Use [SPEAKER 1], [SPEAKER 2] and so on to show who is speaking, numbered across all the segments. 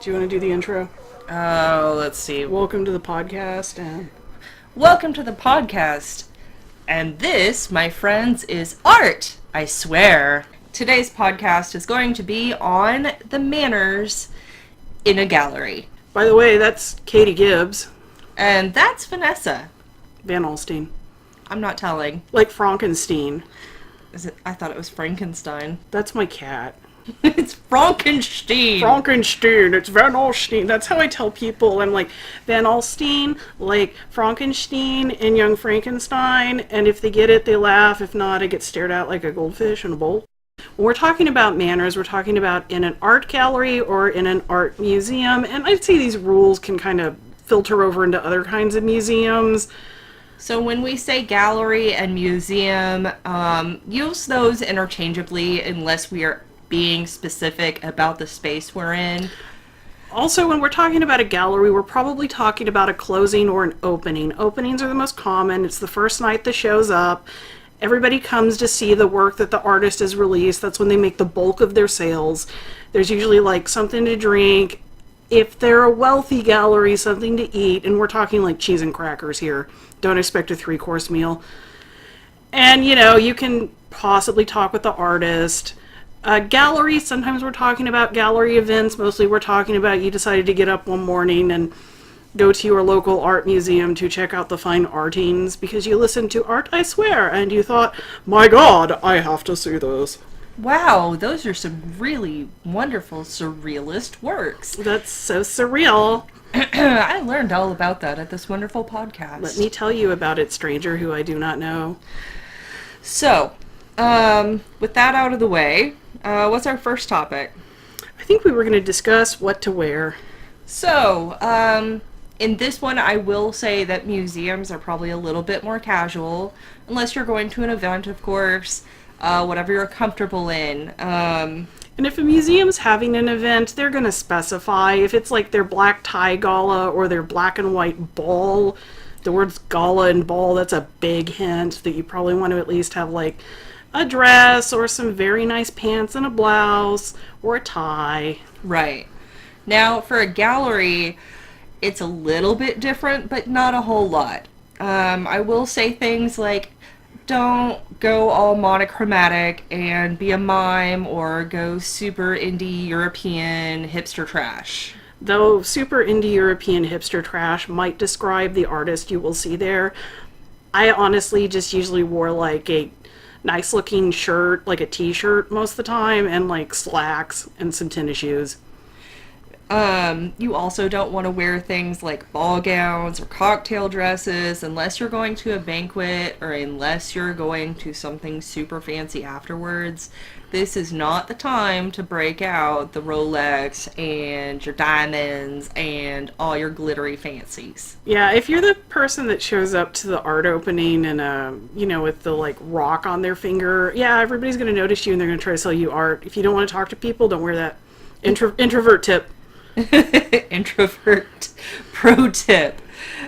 [SPEAKER 1] Do you want to do the intro?
[SPEAKER 2] Oh, let's see.
[SPEAKER 1] Welcome to the podcast, and
[SPEAKER 2] Welcome to the podcast. And this, my friends, is art, I swear. Today's podcast is going to be on the manners in a gallery.
[SPEAKER 1] by the way, that's Katie Gibbs,
[SPEAKER 2] And that's Vanessa.
[SPEAKER 1] Van Alstyne.
[SPEAKER 2] I'm not telling.
[SPEAKER 1] Like Frankenstein.
[SPEAKER 2] I thought it was Frankenstein.
[SPEAKER 1] That's my cat.
[SPEAKER 2] It's Frankenstein.
[SPEAKER 1] Frankenstein, it's Van Alstyne. That's how I tell people. I'm like, Van Alstyne, like Frankenstein and Young Frankenstein, and if they get it, they laugh. If not, I get stared at like a goldfish in a bowl. When we're talking about manners, we're talking about in an art gallery or in an art museum, and I'd say these rules can kind of filter over into other kinds of museums.
[SPEAKER 2] So when we say gallery and museum, use those interchangeably unless we are being specific about the space we're in.
[SPEAKER 1] Also, when we're talking about a gallery, we're probably talking about a closing or an opening. Openings are the most common. It's the first night the show's up. Everybody comes to see the work that the artist has released. That's when they make the bulk of their sales. There's usually like something to drink. If they're a wealthy gallery, something to eat. And we're talking like cheese and crackers here. Don't expect a 3-course meal. And, you know, you can possibly talk with the artist. Gallery, sometimes we're talking about gallery events. Mostly we're talking about you decided to get up one morning and go to your local art museum to check out the fine artings because you listened to Art, I Swear, and you thought, my God, I have to see this.
[SPEAKER 2] Wow, those are some really wonderful surrealist works.
[SPEAKER 1] That's so surreal.
[SPEAKER 2] I learned all about that at this wonderful podcast.
[SPEAKER 1] Let me tell you about it, stranger who I do not know.
[SPEAKER 2] So, with that out of the way, what's our first topic?
[SPEAKER 1] I think we were going to discuss what to wear.
[SPEAKER 2] So, in this one, I will say that museums are probably a little bit more casual, unless you're going to an event, of course, whatever you're comfortable in.
[SPEAKER 1] And if a museum's having an event, they're going to specify. If it's like their black tie gala or their black and white ball, the words gala and ball, that's a big hint that you probably want to at least have like a dress or some very nice pants and a blouse or a tie.
[SPEAKER 2] Right. Now, for a gallery, it's a little bit different, but not a whole lot. I will say things like, don't go all monochromatic and be a mime or go super indie European hipster trash.
[SPEAKER 1] Though super indie European hipster trash might describe the artist you will see there, I honestly just usually wore like a nice looking shirt, like a t-shirt most of the time, and like slacks and some tennis shoes.
[SPEAKER 2] You also don't want to wear things like ball gowns or cocktail dresses unless you're going to a banquet or unless you're going to something super fancy afterwards. This is not the time to break out the Rolex and your diamonds and all your glittery fancies.
[SPEAKER 1] Yeah, if you're the person that shows up to the art opening and, you know, with the, like, rock on their finger, yeah, everybody's going to notice you and they're going to try to sell you art. If you don't want to talk to people, don't wear that. Introvert tip.
[SPEAKER 2] Introvert pro tip.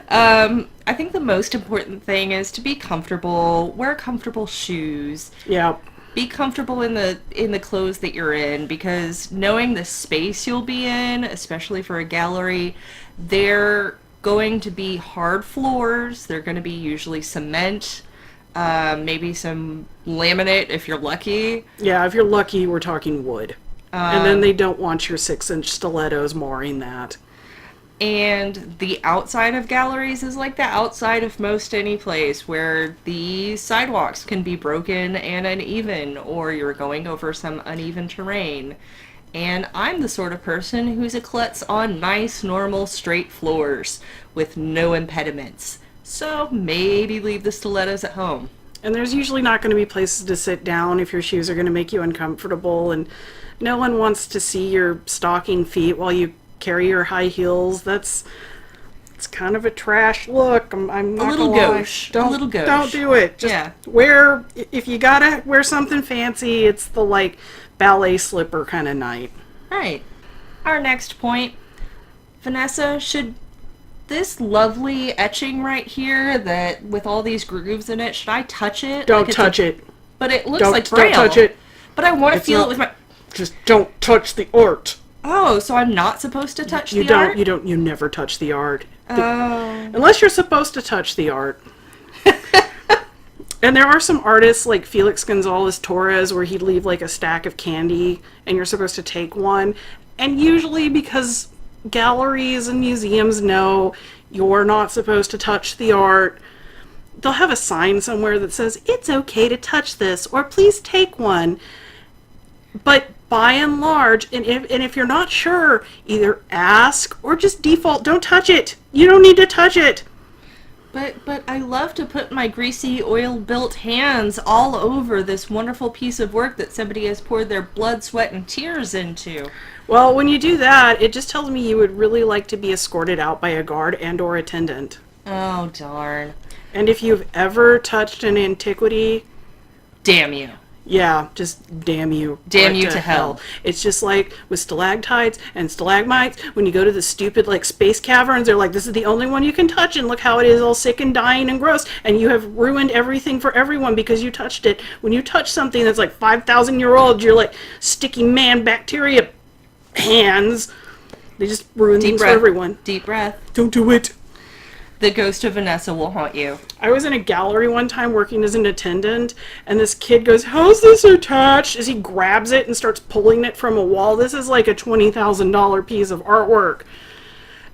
[SPEAKER 2] I think the most important thing is to be comfortable. Wear comfortable shoes.
[SPEAKER 1] Yeah.
[SPEAKER 2] Be comfortable in the clothes that you're in, because knowing the space you'll be in, especially for a gallery, they're going to be hard floors. They're going to be usually cement, maybe some laminate if you're lucky.
[SPEAKER 1] Yeah, if you're lucky, we're talking wood. And then they don't want your 6-inch stilettos marring that.
[SPEAKER 2] And the outside of galleries is like the outside of most any place where the sidewalks can be broken and uneven, or you're going over some uneven terrain. And I'm the sort of person who's a klutz on nice, normal, straight floors with no impediments. So maybe leave the stilettos at home.
[SPEAKER 1] And there's usually not going to be places to sit down if your shoes are going to make you uncomfortable, and no one wants to see your stocking feet while you carry your high heels. It's kind of a trash look. I'm not
[SPEAKER 2] a little
[SPEAKER 1] gonna lie.
[SPEAKER 2] gauche. A little gauche.
[SPEAKER 1] Don't do it. Just
[SPEAKER 2] yeah.
[SPEAKER 1] wear, if you gotta wear something fancy, it's the like ballet slipper kind of night.
[SPEAKER 2] Right. Our next point, Vanessa, should this lovely etching right here that with all these grooves in it, should I touch it?
[SPEAKER 1] Don't touch it.
[SPEAKER 2] But it looks like braille.
[SPEAKER 1] Don't touch it.
[SPEAKER 2] But I want to feel it with my...
[SPEAKER 1] Just don't touch the art.
[SPEAKER 2] Oh, so I'm not supposed to touch
[SPEAKER 1] You
[SPEAKER 2] the
[SPEAKER 1] don't,
[SPEAKER 2] art?
[SPEAKER 1] you never touch the art.
[SPEAKER 2] Oh.
[SPEAKER 1] Unless you're supposed to touch the art. And there are some artists like Felix Gonzalez-Torres where he'd leave like a stack of candy and you're supposed to take one. And usually because galleries and museums know you're not supposed to touch the art, they'll have a sign somewhere that says, it's okay to touch this, or please take one. But by and large, and if you're not sure, either ask or just default, don't touch it. You don't need to touch it.
[SPEAKER 2] But I love to put my greasy, oil-built hands all over this wonderful piece of work that somebody has poured their blood, sweat, and tears into.
[SPEAKER 1] Well, when you do that, it just tells me you would really like to be escorted out by a guard and or attendant.
[SPEAKER 2] Oh, darn.
[SPEAKER 1] And if you've ever touched an antiquity,
[SPEAKER 2] Damn you.
[SPEAKER 1] yeah, just damn you.
[SPEAKER 2] Damn
[SPEAKER 1] right
[SPEAKER 2] you to hell.
[SPEAKER 1] It's just like with stalactites and stalagmites, when you go to the stupid like space caverns, they're like, this is the only one you can touch, and look how it is all sick and dying and gross, and you have ruined everything for everyone because you touched it. When you touch something that's like 5,000-year-old, you're like sticky man bacteria hands. They just ruin things for everyone.
[SPEAKER 2] Deep breath.
[SPEAKER 1] Don't do it.
[SPEAKER 2] The ghost of Vanessa will haunt you.
[SPEAKER 1] I was in a gallery one time working as an attendant, and this kid goes, how's this attached? As he grabs it and starts pulling it from a wall. This is like a $20,000 piece of artwork.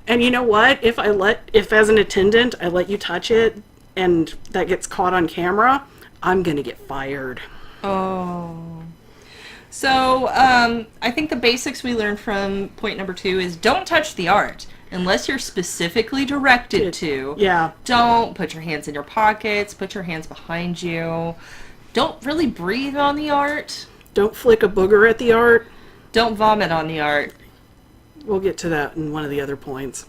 [SPEAKER 1] And you know what? If as an attendant, I let you touch it, and that gets caught on camera, I'm gonna get fired.
[SPEAKER 2] Oh. So, I think the basics we learned from point number 2 is don't touch the art. Unless you're specifically directed to.
[SPEAKER 1] Yeah.
[SPEAKER 2] Don't put your hands in your pockets, put your hands behind you. Don't really breathe on the art.
[SPEAKER 1] Don't flick a booger at the art.
[SPEAKER 2] Don't vomit on the art.
[SPEAKER 1] We'll get to that in one of the other points.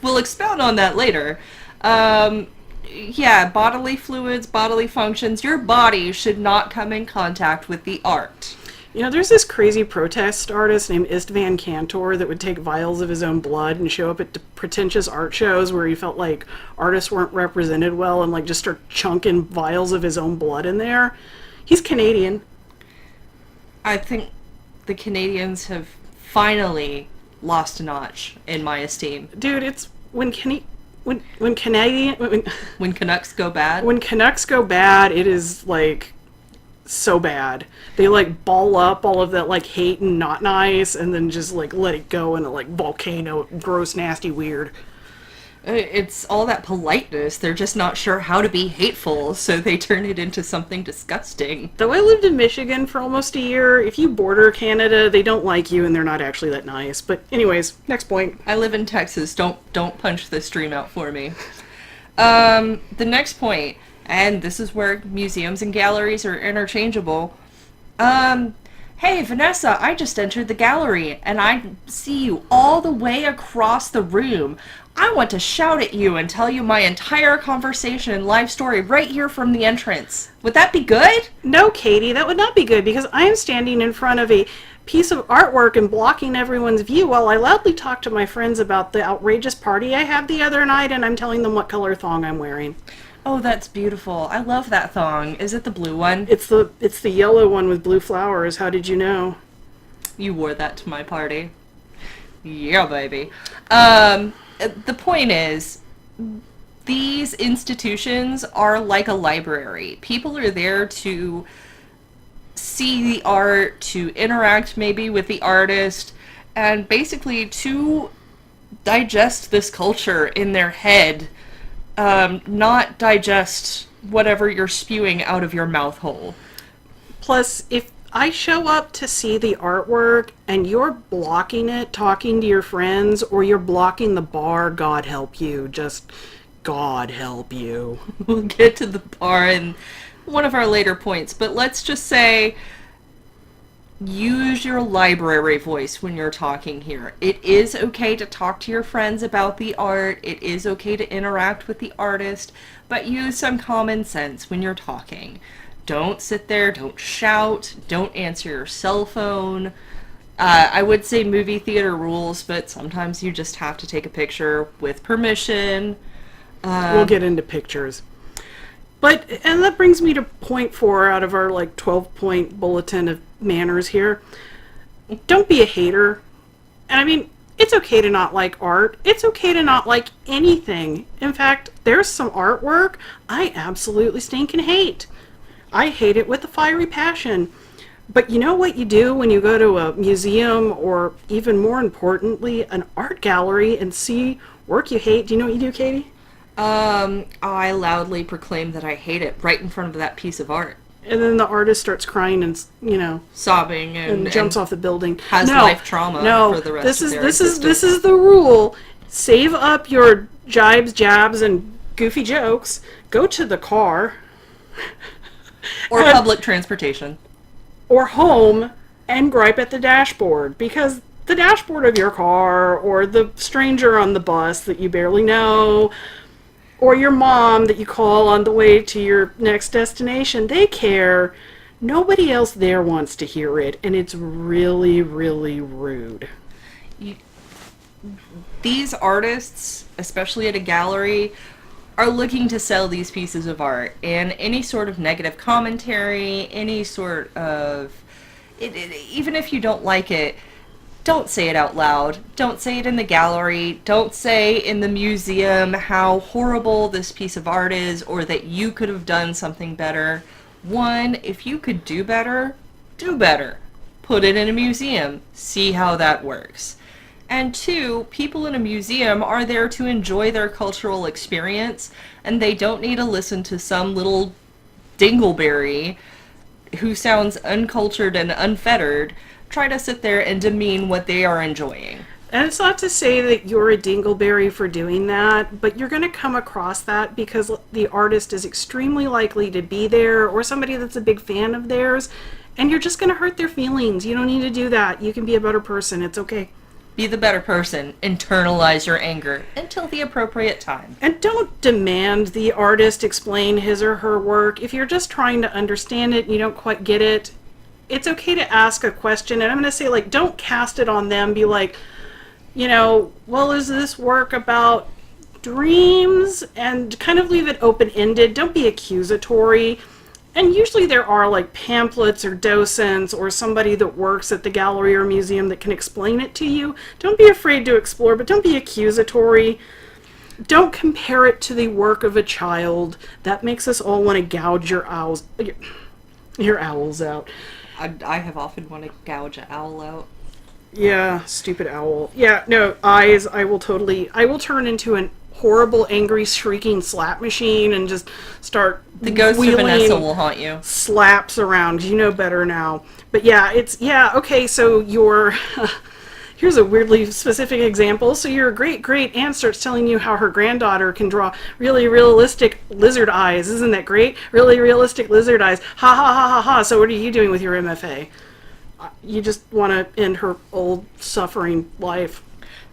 [SPEAKER 2] We'll expound on that later. Yeah, bodily fluids, bodily functions. Your body should not come in contact with the art.
[SPEAKER 1] You know, there's this crazy protest artist named Istvan Cantor that would take vials of his own blood and show up at pretentious art shows where he felt like artists weren't represented well and like just start chunking vials of his own blood in there. He's Canadian.
[SPEAKER 2] I think the Canadians have finally lost a notch in my esteem.
[SPEAKER 1] Dude, it's when Canadian
[SPEAKER 2] When Canucks go bad.
[SPEAKER 1] when Canucks go bad, it is like so bad. They like ball up all of that like hate and not nice and then just like let it go in a like volcano, gross, nasty, weird.
[SPEAKER 2] It's all that politeness. They're just not sure how to be hateful, so they turn it into something disgusting.
[SPEAKER 1] Though I lived in Michigan for almost a year, if you border Canada, they don't like you and they're not actually that nice. But anyways, next point.
[SPEAKER 2] I live in Texas. Don't punch this stream out for me. The next point, and this is where museums and galleries are interchangeable. Hey, Vanessa, I just entered the gallery, and I see you all the way across the room. I want to shout at you and tell you my entire conversation and life story right here from the entrance. Would that be good?
[SPEAKER 1] No, Katie, that would not be good because I am standing in front of a piece of artwork and blocking everyone's view while I loudly talk to my friends about the outrageous party I had the other night and I'm telling them what color thong I'm wearing.
[SPEAKER 2] Oh, that's beautiful. I love that thong. Is it the blue one?
[SPEAKER 1] It's the yellow one with blue flowers. How did you know?
[SPEAKER 2] You wore that to my party. Yeah, baby. The point is, these institutions are like a library. People are there to see the art, to interact maybe with the artist, and basically to digest this culture in their head, not digest whatever you're spewing out of your mouth hole.
[SPEAKER 1] Plus, if I show up to see the artwork and you're blocking it, talking to your friends, or you're blocking the bar, God help you. Just God help you.
[SPEAKER 2] We'll get to the bar in one of our later points, but let's just say use your library voice when you're talking here. It is okay to talk to your friends about the art. It is okay to interact with the artist, but use some common sense when you're talking. Don't sit there, don't shout, don't answer your cell phone. I would say movie theater rules, but sometimes you just have to take a picture with permission.
[SPEAKER 1] We'll get into pictures. And that brings me to point 4 out of our like 12-point bulletin of manners here. Don't be a hater. And I mean, it's okay to not like art. It's okay to not like anything. In fact, there's some artwork I absolutely stinking hate. I hate it with a fiery passion. But you know what you do when you go to a museum or, even more importantly, an art gallery and see work you hate? Do you know what you do, Katie?
[SPEAKER 2] I loudly proclaim that I hate it right in front of that piece of art.
[SPEAKER 1] And then the artist starts crying and,
[SPEAKER 2] Sobbing
[SPEAKER 1] and jumps off the building.
[SPEAKER 2] has life trauma for the rest of their existence.
[SPEAKER 1] This is the rule. Save up your jibes, jabs, and goofy jokes. Go to the car.
[SPEAKER 2] Or public transportation.
[SPEAKER 1] Or home and gripe at the dashboard, because the dashboard of your car, or the stranger on the bus that you barely know, or your mom that you call on the way to your next destination, they care. Nobody else there wants to hear it, and it's really, really rude.
[SPEAKER 2] These artists, especially at a gallery, are looking to sell these pieces of art, and any sort of negative commentary, any sort of even if you don't like it, don't say it out loud. Don't say it in the gallery. Don't say in the museum how horrible this piece of art is, or that you could have done something better. One, if you could do better, do better. Put it in a museum. See how that works. And two, people in a museum are there to enjoy their cultural experience, and they don't need to listen to some little dingleberry who sounds uncultured and unfettered try to sit there and demean what they are enjoying.
[SPEAKER 1] And it's not to say that you're a dingleberry for doing that, but you're going to come across that because the artist is extremely likely to be there, or somebody that's a big fan of theirs, and you're just going to hurt their feelings. You don't need to do that. You can be a better person. It's okay.
[SPEAKER 2] Be the better person. Internalize your anger until the appropriate time.
[SPEAKER 1] And don't demand the artist explain his or her work. If you're just trying to understand it and you don't quite get it, it's okay to ask a question. And I'm going to say, like, don't cast it on them. Be like, well, is this work about dreams? And kind of leave it open-ended. Don't be accusatory. And usually there are like pamphlets or docents or somebody that works at the gallery or museum that can explain it to you. Don't be afraid to explore, but don't be accusatory. Don't compare it to the work of a child. That makes us all want to gouge your owls out.
[SPEAKER 2] I have often wanted to gouge an owl out.
[SPEAKER 1] Yeah, stupid owl. Yeah, no, eyes, I will turn into an horrible, angry, shrieking slap machine and just start
[SPEAKER 2] the ghost of Vanessa will haunt you.
[SPEAKER 1] Slaps around. You know better now. But yeah, okay, so your here's a weirdly specific example. So your great aunt starts telling you how her granddaughter can draw really realistic lizard eyes. Isn't that great? Really realistic lizard eyes. Ha ha ha ha ha. So what are you doing with your MFA? You just want to end her old suffering life.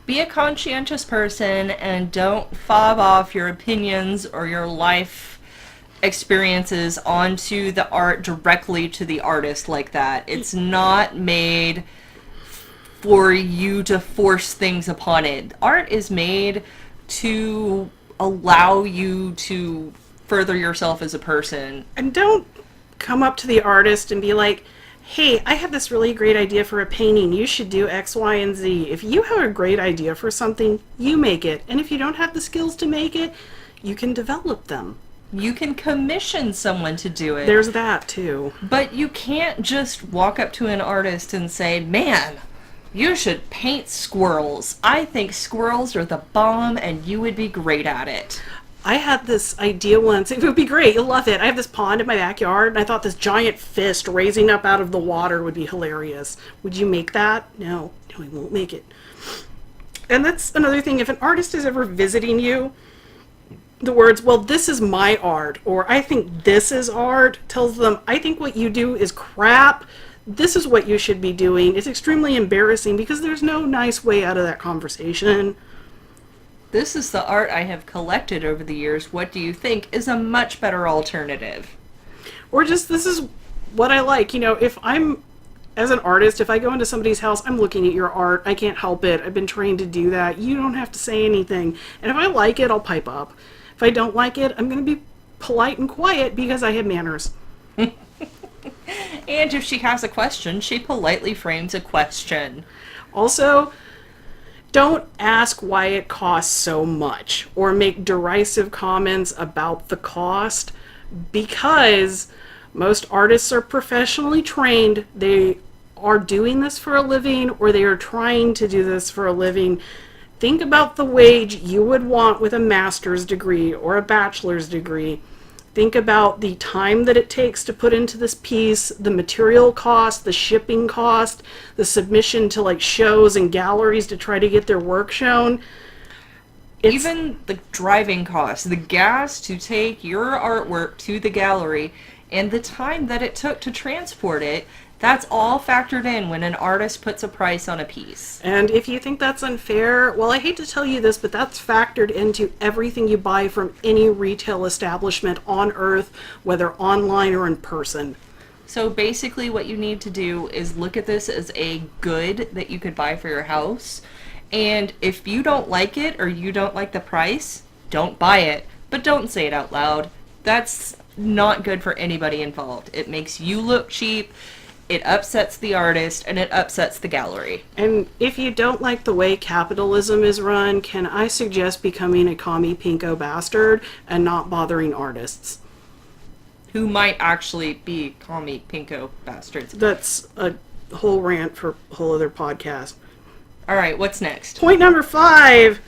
[SPEAKER 2] Be a conscientious person and don't fob off your opinions or your life experiences onto the art directly to the artist like that. It's not made for you to force things upon it. Art is made to allow you to further yourself as a person.
[SPEAKER 1] And don't come up to the artist and be like, hey, I have this really great idea for a painting. You should do X, Y, and Z. If you have a great idea for something, you make it. And if you don't have the skills to make it, you can develop them.
[SPEAKER 2] You can commission someone to do it.
[SPEAKER 1] There's that, too.
[SPEAKER 2] But you can't just walk up to an artist and say, man, you should paint squirrels. I think squirrels are the bomb and you would be great at it.
[SPEAKER 1] I had this idea once. It would be great. You'll love it. I have this pond in my backyard, and I thought this giant fist raising up out of the water would be hilarious. Would you make that? No, he won't make it. And that's another thing. If an artist is ever visiting you, the words, well, this is my art, or I think this is art, tells them, I think what you do is crap. This is what you should be doing. It's extremely embarrassing because there's no nice way out of that conversation.
[SPEAKER 2] This is the art I have collected over the years. What do you think is a much better alternative?
[SPEAKER 1] Or just, this is what I like. If I'm, as an artist, if I go into somebody's house, I'm looking at your art. I can't help it. I've been trained to do that. You don't have to say anything. And if I like it, I'll pipe up. If I don't like it, I'm going to be polite and quiet because I have manners.
[SPEAKER 2] And if she has a question, she politely frames a question.
[SPEAKER 1] Also, Don't ask why it costs so much or make derisive comments about the cost, because most artists are professionally trained. They are doing this for a living, or they are trying to do this for a living. Think about the wage you would want with a master's degree or a bachelor's degree. Think about the time that it takes to put into this piece, the material cost, the shipping cost, the submission to like shows and galleries to try to get their work shown.
[SPEAKER 2] Even the driving costs, the gas to take your artwork to the gallery, and the time that it took to transport it, that's all factored in when an artist puts a price on a piece.
[SPEAKER 1] And if you think that's unfair, well, I hate to tell you this, but that's factored into everything you buy from any retail establishment on earth, whether online or in person.
[SPEAKER 2] So basically what you need to do is look at this as a good that you could buy for your house. And if you don't like it or you don't like the price, don't buy it. But don't say it out loud. That's not good for anybody involved. It makes you look cheap. It upsets the artist, and it upsets the gallery.
[SPEAKER 1] And if you don't like the way capitalism is run, can I suggest becoming a commie pinko bastard and not bothering artists?
[SPEAKER 2] Who might actually be commie pinko bastards.
[SPEAKER 1] That's a whole rant for a whole other podcast.
[SPEAKER 2] Alright, what's next?
[SPEAKER 1] Point number 5.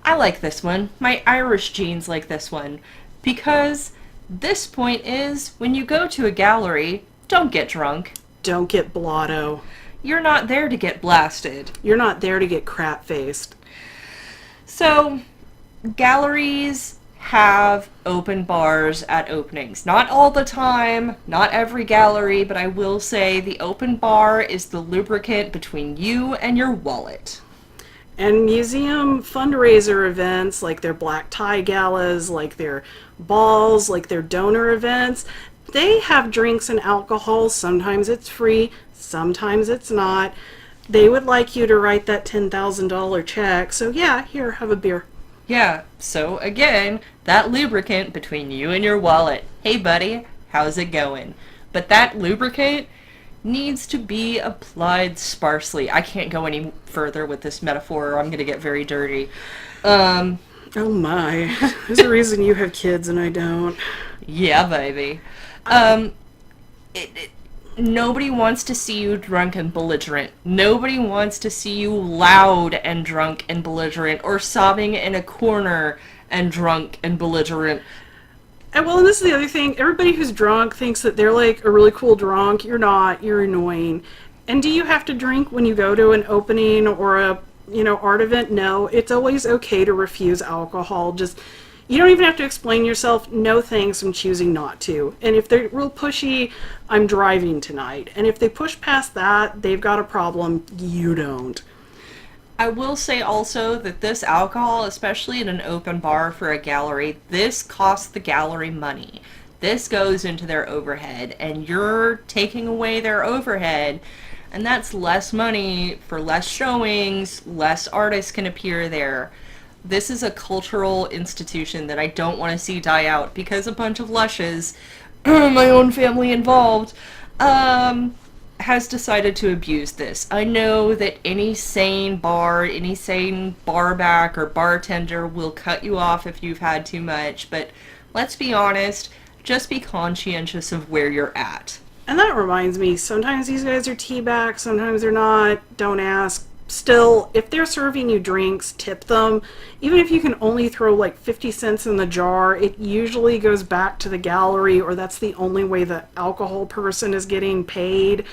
[SPEAKER 2] I like this one. My Irish genes like this one. Because this point is, when you go to a gallery, don't get drunk.
[SPEAKER 1] Don't get blotto.
[SPEAKER 2] You're not there to get blasted.
[SPEAKER 1] You're not there to get crap-faced.
[SPEAKER 2] So, galleries have open bars at openings. Not all the time, not every gallery, but I will say the open bar is the lubricant between you and your wallet.
[SPEAKER 1] And museum fundraiser events, like their black tie galas, like their balls, like their donor events, they have drinks and alcohol. Sometimes it's free, sometimes it's not. They would like you to write that $10,000 check. So yeah, here, have a beer.
[SPEAKER 2] Yeah, so again, that lubricant between you and your wallet. Hey buddy, how's it going? But that lubricant needs to be applied sparsely. I can't go any further with this metaphor or I'm going to get very dirty.
[SPEAKER 1] Oh my. There's a reason you have kids and I don't.
[SPEAKER 2] Yeah, baby. Nobody wants to see you drunk and belligerent. Nobody wants to see you loud and drunk and belligerent, or sobbing in a corner and drunk and belligerent.
[SPEAKER 1] And well, and this is the other thing. Everybody who's drunk thinks that they're like a really cool drunk. You're not. You're annoying. And do you have to drink when you go to an opening or a, art event? No. It's always okay to refuse alcohol. Just, you don't even have to explain yourself. No thanks, I'm choosing not to. And if they're real pushy, I'm driving tonight. And if they push past that, they've got a problem. You don't.
[SPEAKER 2] I will say also that this alcohol, especially in an open bar for a gallery, this costs the gallery money. This goes into their overhead, and you're taking away their overhead, and that's less money for less showings, less artists can appear there. This is a cultural institution that I don't want to see die out because a bunch of lushes, my own family involved, has decided to abuse this. I know that any sane barback or bartender will cut you off if you've had too much, but let's be honest, just be conscientious of where you're at.
[SPEAKER 1] And that reminds me, sometimes these guys are teabags, sometimes they're not. Don't ask. Still, if they're serving you drinks, tip them. Even if you can only throw like 50 cents in the jar, it usually goes back to the gallery, or that's the only way the alcohol person is getting paid.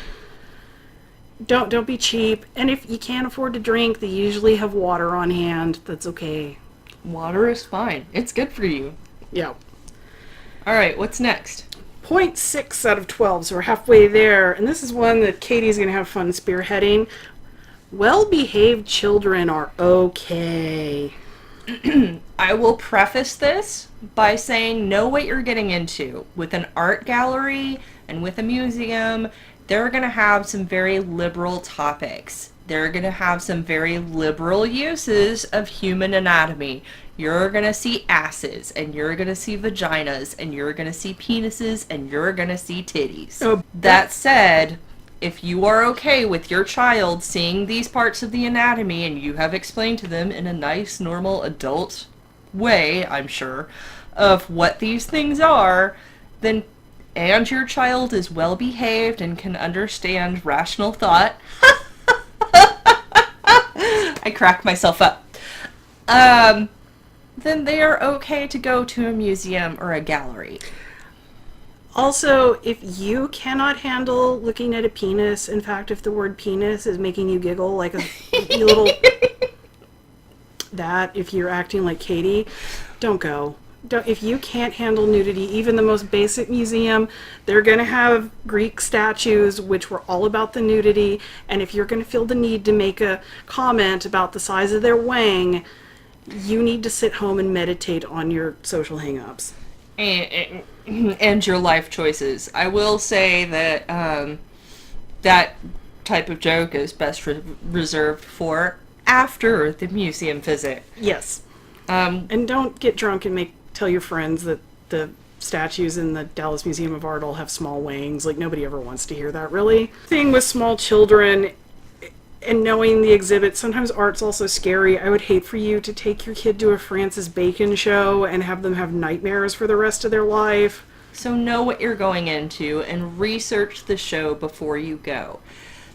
[SPEAKER 1] Don't be cheap. And if you can't afford to drink, they usually have water on hand. That's okay.
[SPEAKER 2] Water is fine. It's good for you.
[SPEAKER 1] Yeah.
[SPEAKER 2] Alright, what's next?
[SPEAKER 1] 0.6 out of 12, so we're halfway there. And this is one that Katie's going to have fun spearheading. Well-behaved children are okay.
[SPEAKER 2] I will preface this by saying know what you're getting into. With an art gallery and with a museum, they're going to have some very liberal topics. They're going to have some very liberal uses of human anatomy. You're going to see asses, and you're going to see vaginas, and you're going to see penises, and you're going to see titties.
[SPEAKER 1] Oh,
[SPEAKER 2] that said, if you are okay with your child seeing these parts of the anatomy and you have explained to them in a nice, normal adult way, I'm sure, of what these things are, then, and your child is well behaved and can understand rational thought, I crack myself up, then they are okay to go to a museum or a gallery.
[SPEAKER 1] Also, if you cannot handle looking at a penis, in fact, if the word penis is making you giggle like a little... that, if you're acting like Katie, don't go. If you can't handle nudity, even the most basic museum, they're going to have Greek statues which were all about the nudity, and if you're going to feel the need to make a comment about the size of their wang, you need to sit home and meditate on your social hang-ups.
[SPEAKER 2] And your life choices. I will say that that type of joke is best reserved for after the museum visit.
[SPEAKER 1] Yes. And don't get drunk and tell your friends that the statues in the Dallas Museum of Art all have small wangs. Like, nobody ever wants to hear that, really. Thing with small children and knowing the exhibit, sometimes art's also scary. I would hate for you to take your kid to a Francis Bacon show and have them have nightmares for the rest of their life.
[SPEAKER 2] So know what you're going into and research the show before you go.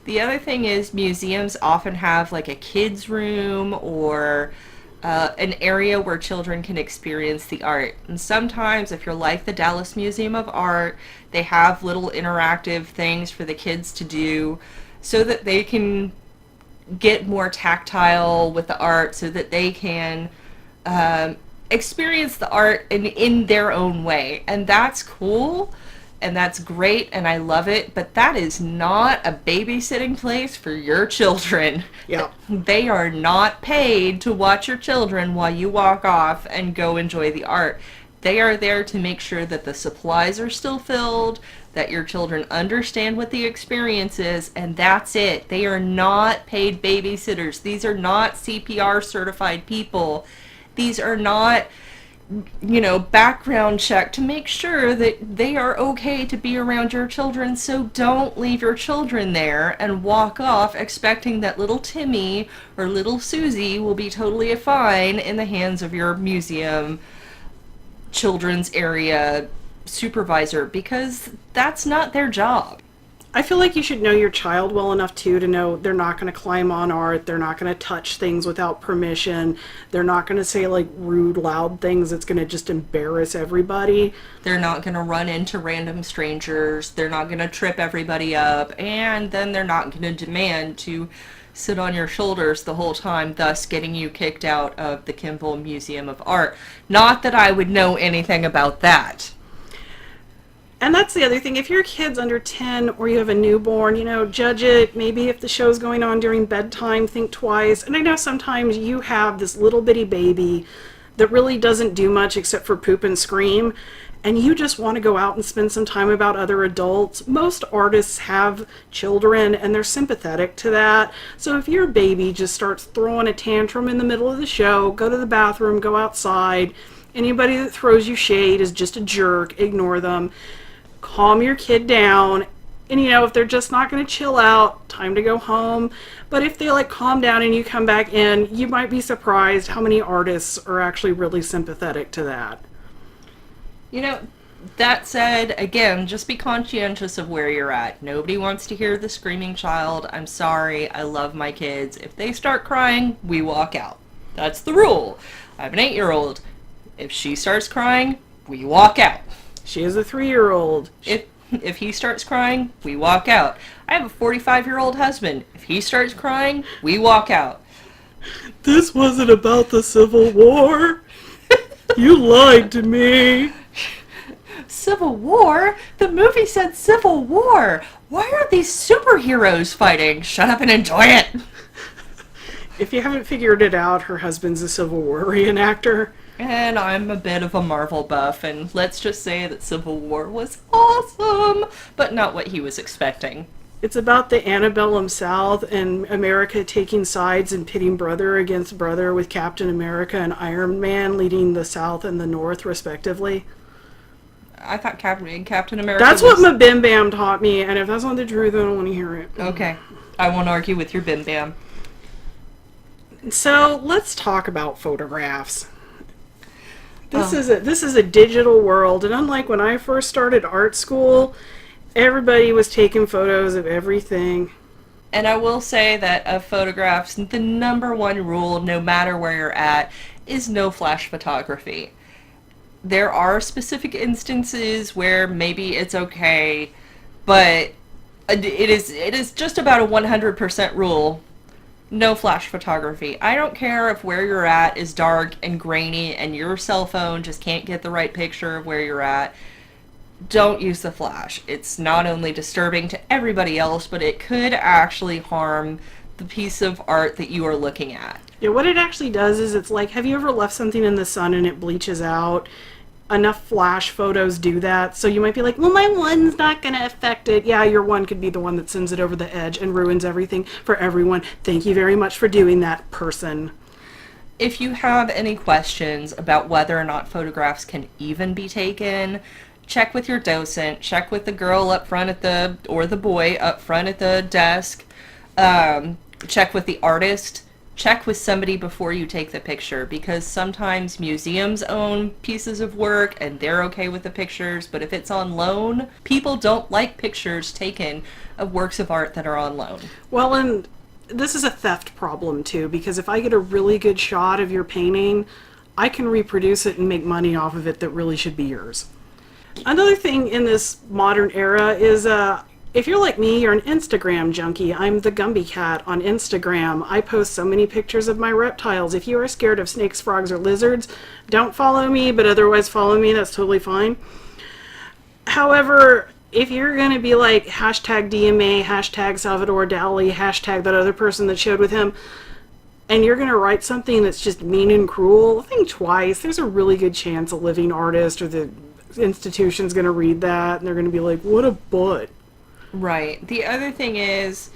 [SPEAKER 2] The other thing is museums often have like a kids room or an area where children can experience the art. And sometimes, if you're like the Dallas Museum of Art, they have little interactive things for the kids to do so that they can get more tactile with the art, so that they can experience the art in their own way. And that's cool, and that's great, and I love it, but that is not a babysitting place for your children.
[SPEAKER 1] Yeah.
[SPEAKER 2] They are not paid to watch your children while you walk off and go enjoy the art. They are there to make sure that the supplies are still filled, that your children understand what the experience is, and that's it. They are not paid babysitters. These are not CPR certified people. These are not, background check to make sure that they are okay to be around your children. So don't leave your children there and walk off expecting that little Timmy or little Susie will be totally fine in the hands of your museum children's area supervisor, because that's not their job.
[SPEAKER 1] I feel like you should know your child well enough too to know they're not going to climb on art, they're not going to touch things without permission, they're not going to say like rude, loud things that's going to just embarrass everybody.
[SPEAKER 2] They're not going to run into random strangers, they're not going to trip everybody up, and then they're not going to demand to sit on your shoulders the whole time, thus getting you kicked out of the Kimball Museum of Art. Not that I would know anything about that.
[SPEAKER 1] And that's the other thing. If your kid's under 10 or you have a newborn, judge it. Maybe if the show's going on during bedtime, think twice. And I know sometimes you have this little bitty baby that really doesn't do much except for poop and scream, and you just want to go out and spend some time about other adults. Most artists have children and they're sympathetic to that. So if your baby just starts throwing a tantrum in the middle of the show, go to the bathroom, go outside. Anybody that throws you shade is just a jerk. Ignore them. Calm your kid down, and if they're just not going to chill out, time to go home. But if they calm down and you come back in, you might be surprised how many artists are actually really sympathetic to that.
[SPEAKER 2] That said, again, just be conscientious of where you're at. Nobody wants to hear the screaming child. I'm sorry, I love my kids. If they start crying, we walk out. That's the rule. I have an 8-year-old. If she starts crying, we walk out.
[SPEAKER 1] She is a 3-year-old.
[SPEAKER 2] If he starts crying, we walk out. I have a 45-year-old husband. If he starts crying, we walk out.
[SPEAKER 1] This wasn't about the Civil War. You lied to me.
[SPEAKER 2] Civil War? The movie said Civil War. Why are these superheroes fighting? Shut up and enjoy it.
[SPEAKER 1] If you haven't figured it out, her husband's a Civil War reenactor.
[SPEAKER 2] And I'm a bit of a Marvel buff, and let's just say that Civil War was awesome, but not what he was expecting.
[SPEAKER 1] It's about the antebellum South and America taking sides and pitting brother against brother, with Captain America and Iron Man leading the South and the North, respectively.
[SPEAKER 2] I thought Captain America
[SPEAKER 1] That's
[SPEAKER 2] was...
[SPEAKER 1] what my Bim Bam taught me, and if that's not the truth, I don't want to hear it.
[SPEAKER 2] Okay. I won't argue with your Bim Bam.
[SPEAKER 1] So let's talk about photographs. This
[SPEAKER 2] Oh.
[SPEAKER 1] is a digital world, and unlike when I first started art school, everybody was taking photos of everything.
[SPEAKER 2] And I will say that of photographs, the number one rule, no matter where you're at, is no flash photography. There are specific instances where maybe it's okay, but it is just about a 100% rule. No flash photography. I don't care if where you're at is dark and grainy and your cell phone just can't get the right picture of where you're at. Don't use the flash. It's not only disturbing to everybody else, but it could actually harm the piece of art that you are looking at.
[SPEAKER 1] Yeah, what it actually does is it's like, have you ever left something in the sun and it bleaches out? Enough flash photos do that, so you might be like, well, my one's not going to affect it. Yeah, your one could be the one that sends it over the edge and ruins everything for everyone. Thank you very much for doing that, person.
[SPEAKER 2] If you have any questions about whether or not photographs can even be taken, check with your docent, check with the girl up front at the, or the boy up front at the desk, check with the artist, check with somebody before you take the picture, because sometimes museums own pieces of work and they're okay with the pictures, but if it's on loan, people don't like pictures taken of works of art that are on loan.
[SPEAKER 1] Well, and this is a theft problem too, because if I get a really good shot of your painting, I can reproduce it and make money off of it that really should be yours. Another thing in this modern era is if you're like me, you're an Instagram junkie. I'm the Gumby Cat on Instagram. I post so many pictures of my reptiles. If you are scared of snakes, frogs, or lizards, don't follow me, but otherwise follow me. That's totally fine. However, if you're going to be like hashtag DMA, hashtag Salvador Dali, hashtag that other person that showed with him, and you're going to write something that's just mean and cruel, think twice. There's a really good chance a living artist or the institution's going to read that, and they're going to be like, what a butt.
[SPEAKER 2] Right. The other thing is,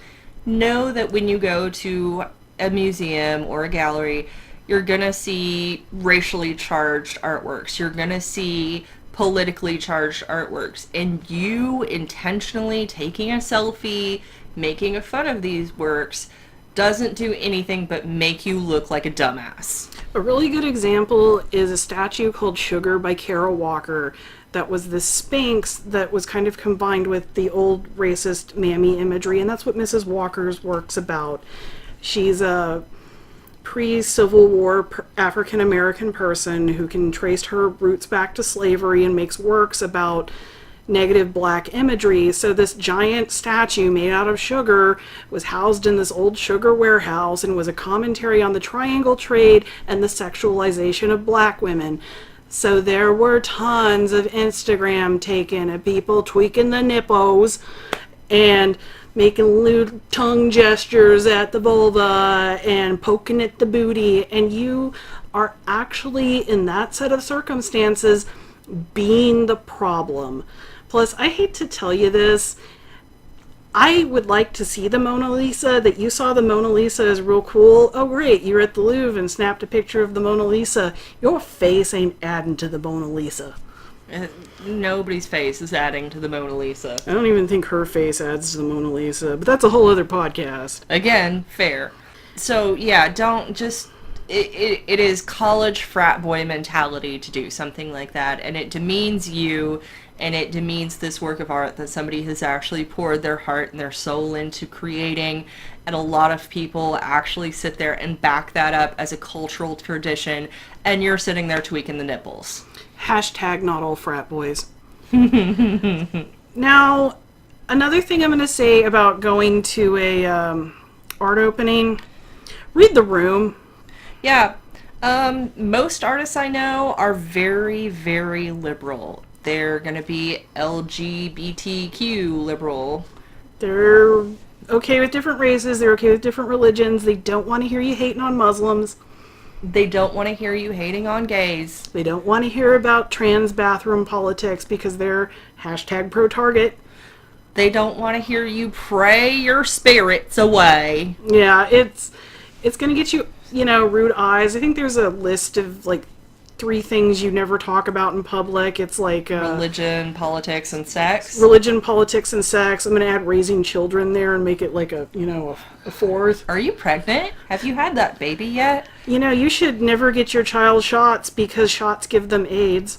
[SPEAKER 2] know that when you go to a museum or a gallery, you're going to see racially charged artworks. You're going to see politically charged artworks. And you intentionally taking a selfie, making a fun of these works, doesn't do anything but make you look like a dumbass.
[SPEAKER 1] A really good example is a statue called Sugar by Kara Walker. That was the Spanx that was kind of combined with the old racist mammy imagery, and that's what Mrs. Walker's work's about. She's a pre-Civil War African-American person who can trace her roots back to slavery and makes works about negative black imagery. So this giant statue made out of sugar was housed in this old sugar warehouse and was a commentary on the triangle trade and the sexualization of black women. So there were tons of Instagram taken of people tweaking the nipples and making lewd tongue gestures at the vulva and poking at the booty, and you are actually, in that set of circumstances, being the problem. Plus, I hate to tell you this, I would like to see the Mona Lisa. That you saw the Mona Lisa is real cool. Oh great, you're at the Louvre and snapped a picture of the Mona Lisa. Your face ain't adding to the Mona Lisa.
[SPEAKER 2] Nobody's face is adding to the Mona Lisa.
[SPEAKER 1] I don't even think her face adds to the Mona Lisa, but that's a whole other podcast.
[SPEAKER 2] Again, fair. So yeah, don't just... It is college frat boy mentality to do something like that, and it demeans you, and it demeans this work of art that somebody has actually poured their heart and their soul into creating, and a lot of people actually sit there and back that up as a cultural tradition, and you're sitting there tweaking the nipples.
[SPEAKER 1] Hashtag not all frat boys. Now, another thing I'm going to say about going to a art opening, read the room.
[SPEAKER 2] Yeah, most artists I know are very, very liberal. They're going to be LGBTQ liberal.
[SPEAKER 1] They're okay with different races. They're okay with different religions. They don't want to hear you hating on Muslims.
[SPEAKER 2] They don't want to hear you hating on gays.
[SPEAKER 1] They don't want to hear about trans bathroom politics because they're hashtag pro-target.
[SPEAKER 2] They don't want to hear you pray your spirits away.
[SPEAKER 1] Yeah, it's going to get you, rude eyes. I think there's a list of, three things you never talk about in public. It's like
[SPEAKER 2] Religion, politics, and sex.
[SPEAKER 1] religion, politics, and sex. I'm going to add raising children there and make it like a fourth.
[SPEAKER 2] Are you pregnant? Have you had that baby yet?
[SPEAKER 1] You should never get your child shots because shots give them AIDS.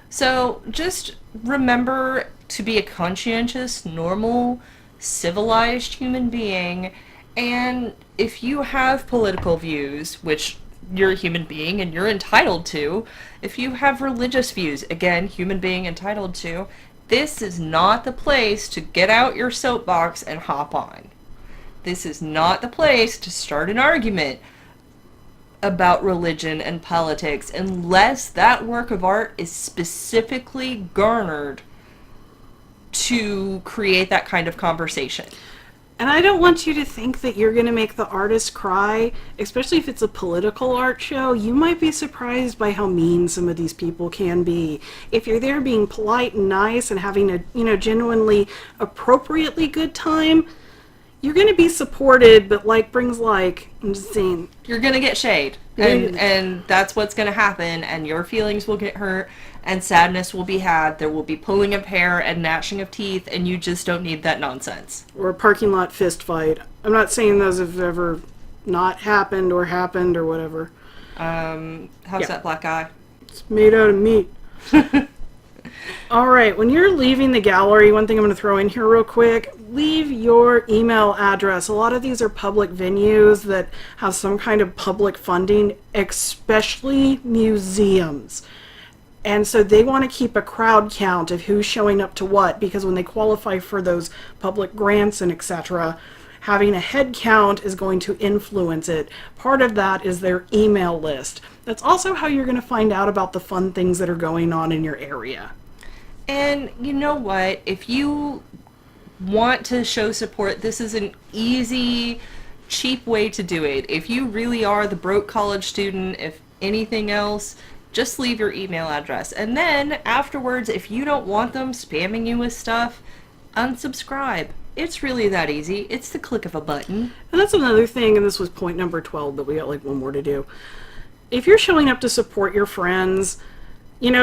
[SPEAKER 2] So just remember to be a conscientious, normal, civilized human being. And if you have political views, which you're a human being and you're entitled to, if you have religious views, again, human being entitled to, this is not the place to get out your soapbox and hop on. This is not the place to start an argument about religion and politics unless that work of art is specifically garnered to create that kind of conversation.
[SPEAKER 1] And I don't want you to think that you're going to make the artist cry, especially if it's a political art show. You might be surprised by how mean some of these people can be. If you're there being polite and nice and having a genuinely appropriately good time, you're going to be supported, but like brings like. I'm just saying.
[SPEAKER 2] You're going to get shade. And that's what's going to happen, and your feelings will get hurt, and sadness will be had. There will be pulling of hair and gnashing of teeth, and you just don't need that nonsense.
[SPEAKER 1] Or a parking lot fist fight. I'm not saying those have ever not happened or whatever.
[SPEAKER 2] How's that black eye?
[SPEAKER 1] It's made out of meat. All right, when you're leaving the gallery, one thing I'm going to throw in here real quick, leave your email address. A lot of these are public venues that have some kind of public funding, especially museums. And so they want to keep a crowd count of who's showing up to what, because when they qualify for those public grants and etc., having a head count is going to influence it. Part of that is their email list. That's also how you're going to find out about the fun things that are going on in your area.
[SPEAKER 2] And you know what? If you want to show support, this is an easy, cheap way to do it. If you really are the broke college student, if anything else, just leave your email address. And then afterwards, if you don't want them spamming you with stuff, unsubscribe. It's really that easy. It's the click of a button.
[SPEAKER 1] And that's another thing, and this was point number 12, but we got like one more to do. If you're showing up to support your friends,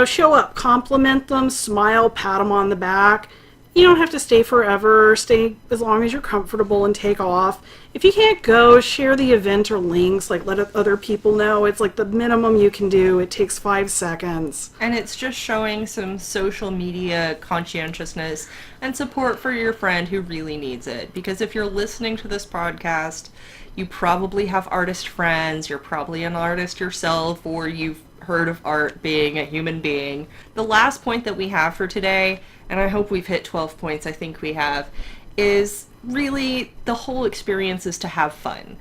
[SPEAKER 1] show up, compliment them, smile, pat them on the back. You don't have to stay forever. Stay as long as you're comfortable and take off. If you can't go, share the event or links, like let other people know. It's like the minimum you can do. It takes 5 seconds.
[SPEAKER 2] And it's just showing some social media conscientiousness and support for your friend who really needs it. Because if you're listening to this podcast, you probably have artist friends, you're probably an artist yourself, or you've heard of art being a human being. The last point that we have for today, and I hope we've hit 12 points, I think we have, is really the whole experience is to have fun.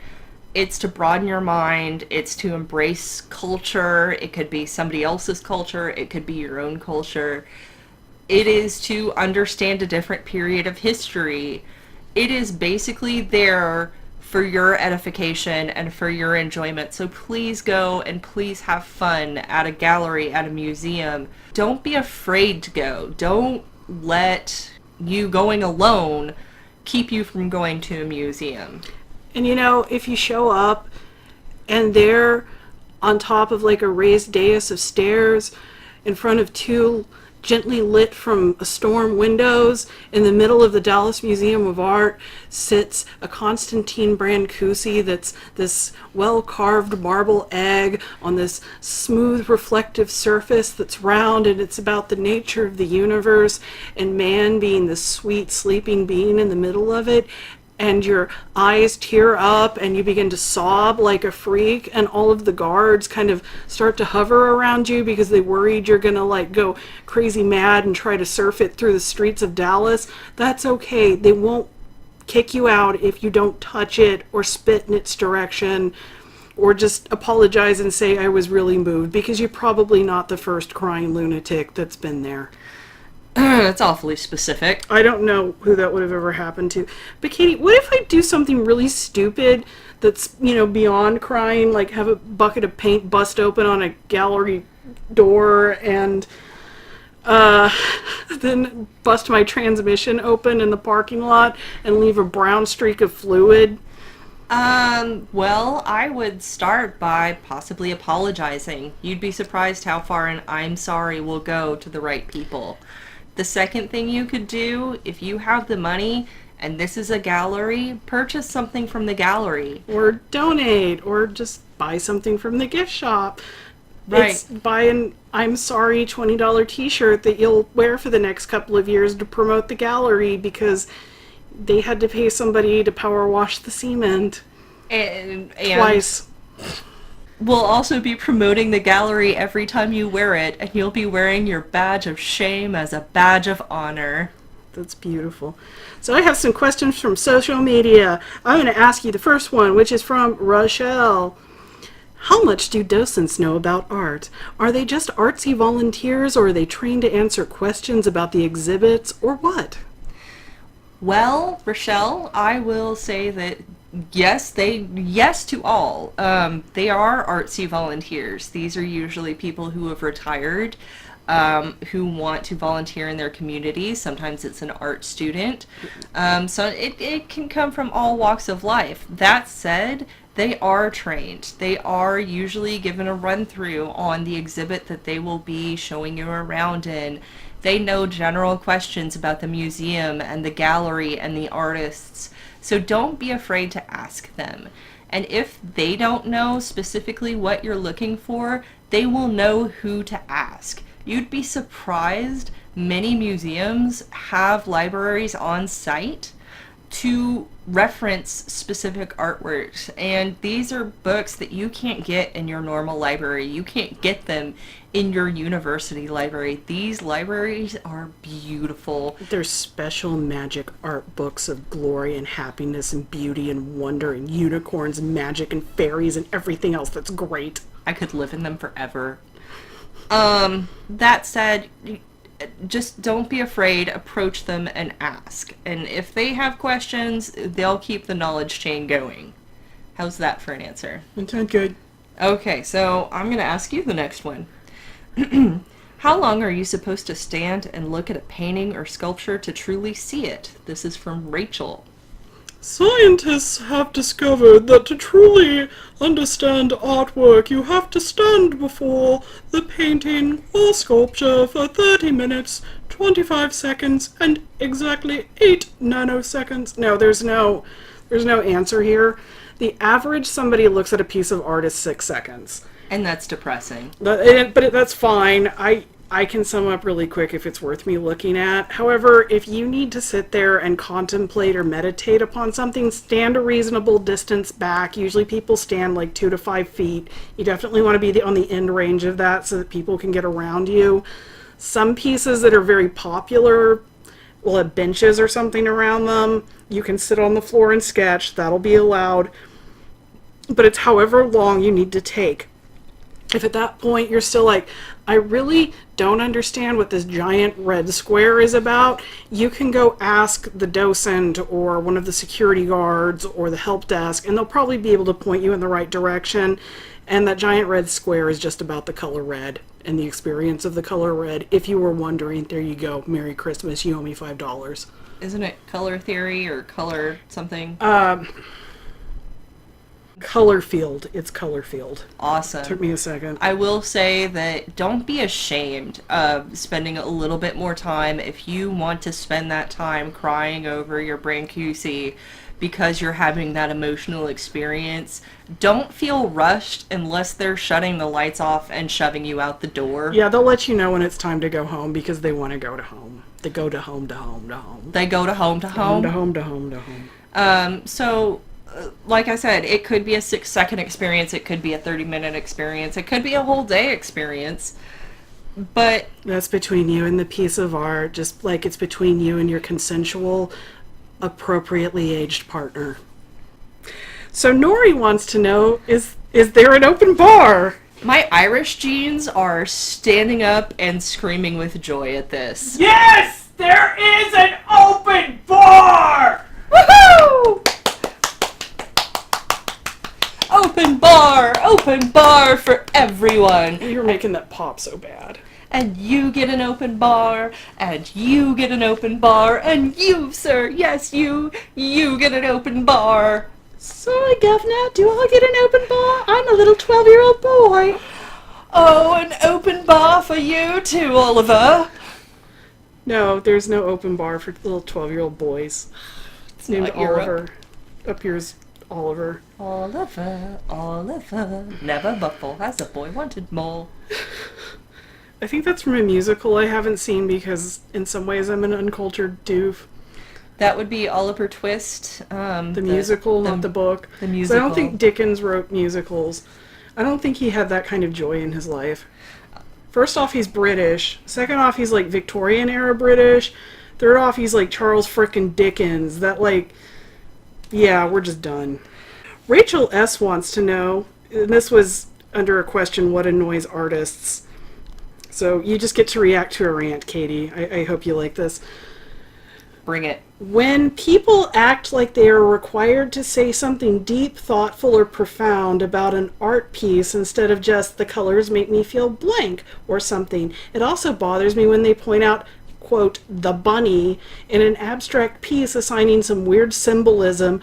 [SPEAKER 2] It's to broaden your mind, it's to embrace culture, it could be somebody else's culture, it could be your own culture. It is to understand a different period of history. It is basically there for your edification and for your enjoyment. So please go and please have fun at a gallery, at a museum. Don't be afraid to go. Don't let you going alone keep you from going to a museum.
[SPEAKER 1] And if you show up and they're on top of like a raised dais of stairs in front of two gently lit from a storm windows, in the middle of the Dallas Museum of Art sits a Constantine Brancusi that's this well-carved marble egg on this smooth reflective surface that's round, and it's about the nature of the universe and man being the sweet sleeping being in the middle of it. And your eyes tear up and you begin to sob like a freak, and all of the guards kind of start to hover around you because they worried you're gonna like go crazy mad and try to surf it through the streets of Dallas. That's okay. They won't kick you out if you don't touch it or spit in its direction or just apologize and say I was really moved, because you're probably not the first crying lunatic that's been there.
[SPEAKER 2] That's awfully specific.
[SPEAKER 1] I don't know who that would have ever happened to. But Katie, what if I do something really stupid that's, beyond crying, like have a bucket of paint bust open on a gallery door and then bust my transmission open in the parking lot and leave a brown streak of fluid?
[SPEAKER 2] Well, I would start by possibly apologizing. You'd be surprised how far an I'm sorry will go to the right people. The second thing you could do, if you have the money and this is a gallery, purchase something from the gallery.
[SPEAKER 1] Or donate, or just buy something from the gift shop.
[SPEAKER 2] Right.
[SPEAKER 1] It's buy an I'm sorry $20 t-shirt that you'll wear for the next couple of years to promote the gallery because they had to pay somebody to power wash the cement
[SPEAKER 2] And
[SPEAKER 1] twice.
[SPEAKER 2] we'll also be promoting the gallery every time you wear it, and you'll be wearing your badge of shame as a badge of honor.
[SPEAKER 1] That's beautiful. So I have some questions from social media. I'm going to ask you the first one, which is from Rochelle. How much do docents know about art? Are they just artsy volunteers, or are they trained to answer questions about the exhibits, or what?
[SPEAKER 2] Well, Rochelle, I will say that yes to all. They are artsy volunteers. These are usually people who have retired, who want to volunteer in their community. Sometimes it's an art student. So it can come from all walks of life. That said, they are trained. They are usually given a run through on the exhibit that they will be showing you around in. They know general questions about the museum and the gallery and the artists. So don't be afraid to ask them. And if they don't know specifically what you're looking for, they will know who to ask. You'd be surprised, many museums have libraries on site to reference specific artworks, and these are books that you can't get in your normal library. You can't get them in your university library. These libraries are beautiful.
[SPEAKER 1] There's special magic art books of glory and happiness and beauty and wonder and unicorns and magic and fairies and everything else that's great.
[SPEAKER 2] I could live in them forever. That said, just don't be afraid, approach them and ask. And if they have questions, they'll keep the knowledge chain going. How's that for an answer?
[SPEAKER 1] That sounds good.
[SPEAKER 2] Okay, so I'm going to ask you the next one. How long are you supposed to stand and look at a painting or sculpture to truly see it? This is from Rachel.
[SPEAKER 1] Scientists have discovered that to truly understand artwork, you have to stand before the painting or sculpture for 30 minutes, 25 seconds, and exactly 8 nanoseconds. No, there's no answer here. The average somebody looks at a piece of art is 6 seconds.
[SPEAKER 2] And that's depressing.
[SPEAKER 1] But that's fine. I can sum up really quick if it's worth me looking at. However, if you need to sit there and contemplate or meditate upon something, stand a reasonable distance back. Usually people stand like 2 to 5 feet. You definitely want to be on the end range of that so that people can get around you. Some pieces that are very popular will have benches or something around them. You can sit on the floor and sketch. That'll be allowed. But it's however long you need to take. If at that point you're still like, I really don't understand what this giant red square is about, you can go ask the docent or one of the security guards or the help desk, and they'll probably be able to point you in the right direction. And that giant red square is just about the color red and the experience of the color red. If you were wondering, there you go. Merry Christmas. You owe me $5.
[SPEAKER 2] Isn't it color theory or color something?
[SPEAKER 1] Color field. It's color field.
[SPEAKER 2] Awesome.
[SPEAKER 1] Took me a second.
[SPEAKER 2] I will say that don't be ashamed of spending a little bit more time if you want to spend that time crying over your Brancusi because you're having that emotional experience. Don't feel rushed unless they're shutting the lights off and shoving you out the door.
[SPEAKER 1] Yeah, they'll let you know when it's time to go home because they want to go to home. They go to home to home to home.
[SPEAKER 2] They go to home to home?
[SPEAKER 1] To home to home to home.
[SPEAKER 2] Like I said, it could be a 6-second experience, it could be a 30-minute experience, it could be a whole day experience, but...
[SPEAKER 1] That's between you and the piece of art, just like it's between you and your consensual, appropriately aged partner. So Nori wants to know, is there an open bar?
[SPEAKER 2] My Irish genes are standing up and screaming with joy at this.
[SPEAKER 3] Yes! There is an open bar!
[SPEAKER 2] Woohoo! Open bar for everyone.
[SPEAKER 1] You're making that pop so bad.
[SPEAKER 2] And you get an open bar, and you get an open bar, and you, sir, yes, you get an open bar.
[SPEAKER 1] Sorry, Governor, do I get an open bar? I'm a little 12-year-old boy.
[SPEAKER 2] Oh, an open bar for you too, Oliver.
[SPEAKER 1] No, there's no open bar for little 12-year-old boys. It's named
[SPEAKER 2] not Europe.
[SPEAKER 1] Oliver. Up here's Oliver.
[SPEAKER 2] Oliver, Oliver, never before has a boy wanted more.
[SPEAKER 1] I think that's from a musical I haven't seen because in some ways I'm an uncultured doof.
[SPEAKER 2] That would be Oliver Twist.
[SPEAKER 1] The musical, not the book.
[SPEAKER 2] The
[SPEAKER 1] So
[SPEAKER 2] musical.
[SPEAKER 1] I don't think Dickens wrote musicals. I don't think he had that kind of joy in his life. First off, he's British. Second off, he's like Victorian era British. Third off, he's like Charles frickin' Dickens. That like, yeah, we're just done. Rachel S. wants to know, and this was under a question, what annoys artists? So you just get to react to a rant, Katie. I hope you like this.
[SPEAKER 2] Bring it.
[SPEAKER 1] When people act like they are required to say something deep, thoughtful, or profound about an art piece instead of just the colors make me feel blank or something, it also bothers me when they point out, quote, the bunny in an abstract piece assigning some weird symbolism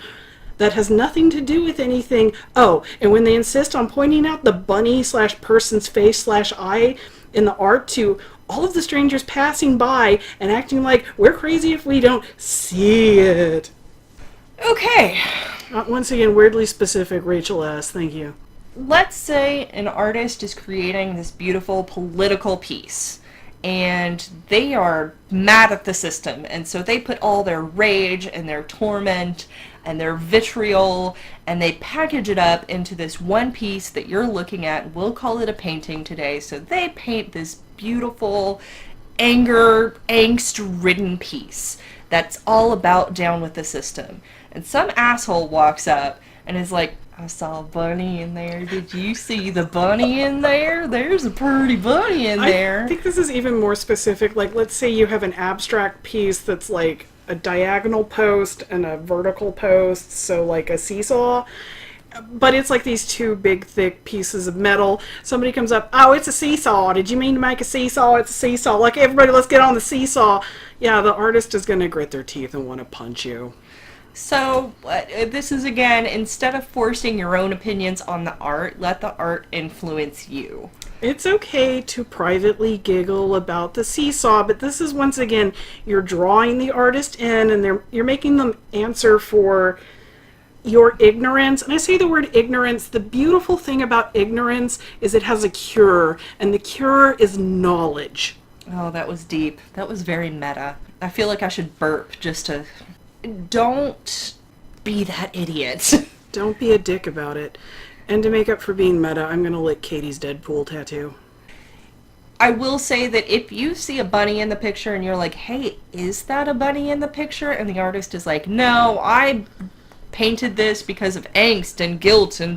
[SPEAKER 1] that has nothing to do with anything. Oh, and when they insist on pointing out the bunny slash person's face slash eye in the art to all of the strangers passing by and acting like we're crazy if we don't see it.
[SPEAKER 2] Okay.
[SPEAKER 1] Once again, weirdly specific, Rachel S. Thank you.
[SPEAKER 2] Let's say an artist is creating this beautiful political piece and they are mad at the system, and so they put all their rage and their torment and their vitriol and they package it up into this one piece that you're looking at. We'll call it a painting today. So they paint this beautiful anger, angst-ridden piece that's all about down with the system. And some asshole walks up and is like, I saw a bunny in there. Did you see the bunny in there? There's a pretty bunny in there.
[SPEAKER 1] I think this is even more specific. Like, let's say you have an abstract piece that's like a diagonal post and a vertical post, so like a seesaw. But it's like these two big, thick pieces of metal. Somebody comes up, oh, it's a seesaw. Did you mean to make a seesaw? It's a seesaw. Like, everybody, let's get on the seesaw. Yeah, the artist is going to grit their teeth and want to punch you.
[SPEAKER 2] So, this is, again, instead of forcing your own opinions on the art, let the art influence you.
[SPEAKER 1] It's okay to privately giggle about the seesaw, but this is, once again, you're drawing the artist in, and you're making them answer for your ignorance. And I say the word ignorance. The beautiful thing about ignorance is it has a cure, and the cure is knowledge.
[SPEAKER 2] Oh, that was deep. That was very meta. I feel like I should burp just to... Don't be that idiot.
[SPEAKER 1] Don't be a dick about it. And to make up for being meta, I'm going to lick Katie's Deadpool tattoo.
[SPEAKER 2] I will say that if you see a bunny in the picture and you're like, hey, is that a bunny in the picture? And the artist is like, no, I painted this because of angst and guilt and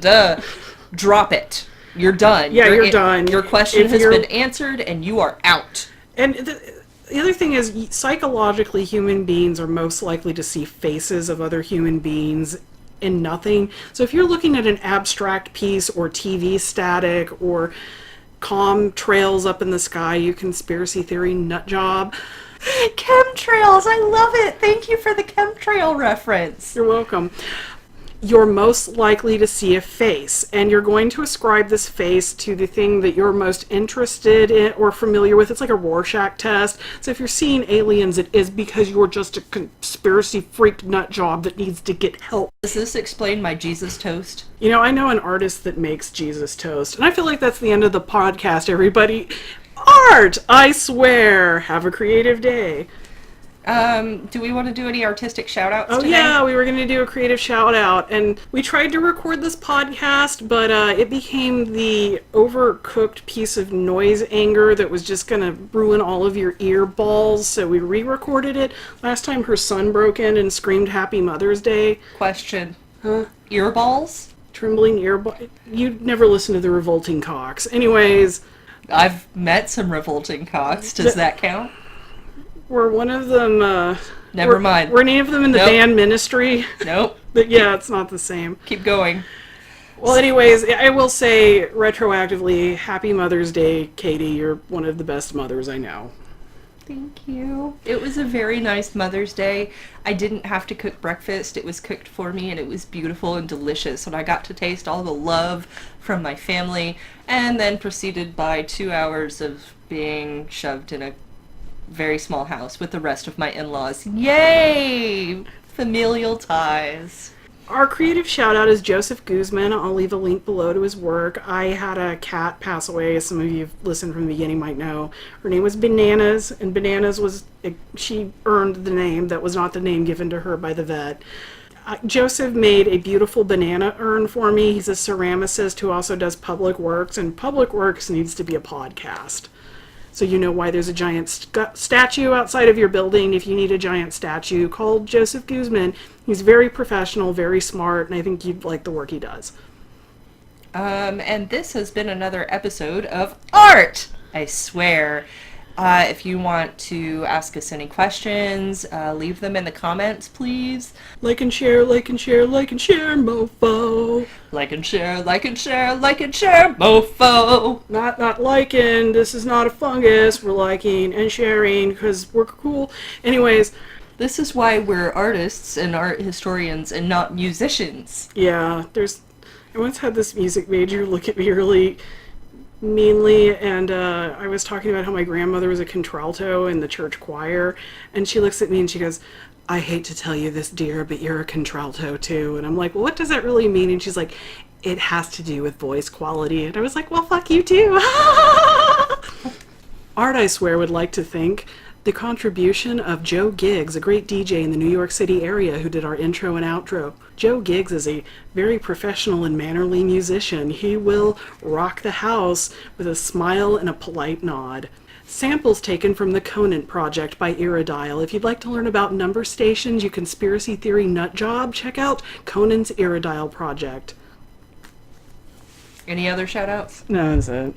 [SPEAKER 2] drop it. You're done.
[SPEAKER 1] Yeah, you're done.
[SPEAKER 2] Your question has been answered and you are out.
[SPEAKER 1] And the other thing is, psychologically, human beings are most likely to see faces of other human beings in nothing. So if you're looking at an abstract piece or TV static or contrails up in the sky, you conspiracy theory nut job.
[SPEAKER 2] Chemtrails, I love it. Thank you for the chemtrail reference.
[SPEAKER 1] You're welcome. You're most likely to see a face, and you're going to ascribe this face to the thing that you're most interested in or familiar with. It's like a Rorschach test. So if you're seeing aliens, it is because you're just a conspiracy freak nut job that needs to get help.
[SPEAKER 2] Does this explain my Jesus toast?
[SPEAKER 1] You know, I know an artist that makes Jesus toast, and I feel like that's the end of the podcast, everybody. Art! I swear! Have a creative day.
[SPEAKER 2] Do we want to do any artistic shout-outs
[SPEAKER 1] Oh
[SPEAKER 2] today?
[SPEAKER 1] yeah, we were going to do a creative shout-out, and we tried to record this podcast, but it became the overcooked piece of noise anger that was just going to ruin all of your ear balls, so we re-recorded it. Last time her son broke in and screamed Happy Mother's Day.
[SPEAKER 2] Question.
[SPEAKER 1] Huh?
[SPEAKER 2] Earballs?
[SPEAKER 1] Trembling earball. You'd never listen to the Revolting Cocks. Anyways.
[SPEAKER 2] I've met some revolting cocks. Does that count?
[SPEAKER 1] Were one of them,
[SPEAKER 2] Never mind.
[SPEAKER 1] Were any of them in the
[SPEAKER 2] Nope.
[SPEAKER 1] band Ministry?
[SPEAKER 2] Nope.
[SPEAKER 1] But yeah, it's not the same.
[SPEAKER 2] Keep going.
[SPEAKER 1] Well, anyways, I will say retroactively, Happy Mother's Day, Katie. You're one of the best mothers I know.
[SPEAKER 2] Thank you. It was a very nice Mother's Day. I didn't have to cook breakfast. It was cooked for me and it was beautiful and delicious. And I got to taste all the love from my family and then proceeded by 2 hours of being shoved in a very small house with the rest of my in-laws. Yay! Familial ties.
[SPEAKER 1] Our creative shout out is Joseph Guzman. I'll leave a link below to his work. I had a cat pass away, as some of you who've listened from the beginning might know. Her name was Bananas, and Bananas was, she earned the name. That was not the name given to her by the vet. Joseph made a beautiful banana urn for me. He's a ceramicist who also does public works, and public works needs to be a podcast. So you know why there's a giant statue outside of your building. If you need a giant statue, call Joseph Guzman. He's very professional, very smart, and I think you'd like the work he does.
[SPEAKER 2] And this has been another episode of Art, I swear. If you want to ask us any questions, leave them in the comments, please.
[SPEAKER 1] Like and share, like and share, like and share, mofo.
[SPEAKER 2] Like and share, like and share, like and share, mofo.
[SPEAKER 1] Not liking. This is not a fungus. We're liking and sharing because we're cool. Anyways,
[SPEAKER 2] this is why we're artists and art historians and not musicians.
[SPEAKER 1] Yeah, I once had this music major look at me really meanly, and I was talking about how my grandmother was a contralto in the church choir, and she looks at me and she goes, "I hate to tell you this, dear, but you're a contralto too." And I'm like, "Well, what does that really mean?" And she's like, "It has to do with voice quality." And I was like, "Well, fuck you too." Art, I swear, would like to thank the contribution of Joe Giggs, a great DJ in the New York City area who did our intro and outro. Joe Giggs is a very professional and mannerly musician. He will rock the house with a smile and a polite nod. Samples taken from the Conant Project by Iridile. If you'd like to learn about number stations, you conspiracy theory nut job, check out Conant's Iridile Project.
[SPEAKER 2] Any other shout outs?
[SPEAKER 1] No, that's it.